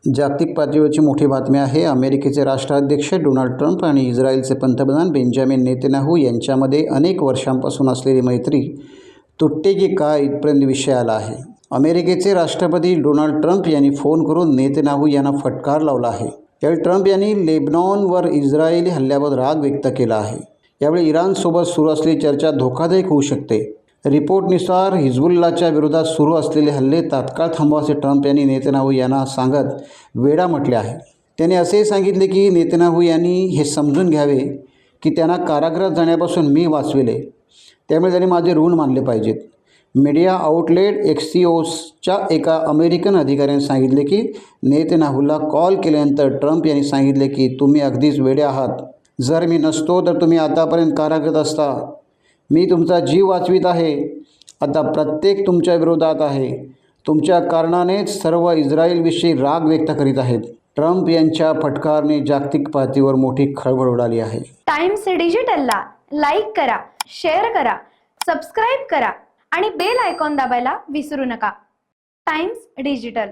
जागतिक पातळीवरची मोठी बातमी आहे. अमेरिकेचे राष्ट्राध्यक्ष डोनाल्ड ट्रम्प आणि इस्रायलचे पंतप्रधान बेंजामिन नेतन्याहू यांच्यामध्ये अनेक वर्षांपासून असलेली मैत्री तुटते की काय इथपर्यंत विषय आला आहे. अमेरिकेचे राष्ट्रपती डोनाल्ड ट्रम्प यांनी फोन करून नेतन्याहू यांना फटकार लावला आहे. यावेळी ट्रम्प यांनी लेबनॉनवर इस्रायली हल्ल्याबद्दल राग व्यक्त केला आहे. यावेळी इराणसोबत सुरू असलेली चर्चा धोकादायक होऊ शकते. रिपोर्टनुसार हिजबुल्लाच्या विरोधात सुरू असलेले हल्ले तात्काळ थांबवायचे ट्रम्प यांनी नेतन्याहू यांना सांगत वेडा म्हटले आहे. त्यांनी असेही सांगितले की नेतन्याहू यांनी हे समजून घ्यावे की त्यांना कारागृहात जाण्यापासून मी वाचविले, त्यामुळे त्यांनी माझे ऋण मानले पाहिजेत. मीडिया आउटलेट एक्सिओसच्या एका अमेरिकन अधिकाऱ्याने सांगितले की नेतन्याहूला कॉल केल्यानंतर ट्रम्प यांनी सांगितले की तुम्ही अगदीच वेडे आहात. जर मी नसतो तर तुम्ही आतापर्यंत कारागृहात असता. मी तुमचा जीव वाचवित आहे. आता प्रत्येक तुमच्या विरोधात आहे. तुमच्या कारणानेच सर्व इस्रायलविषयी राग व्यक्त करीत आहेत. ट्रम्प यांच्या फटकारने जागतिक पातळीवर मोठी खळबळ उडाली आहे. टाइम्स डिजिटलला लाईक करा, शेअर करा, सबस्क्राईब करा आणि बेल आयकॉन दाबायला विसरू नका. Times digital.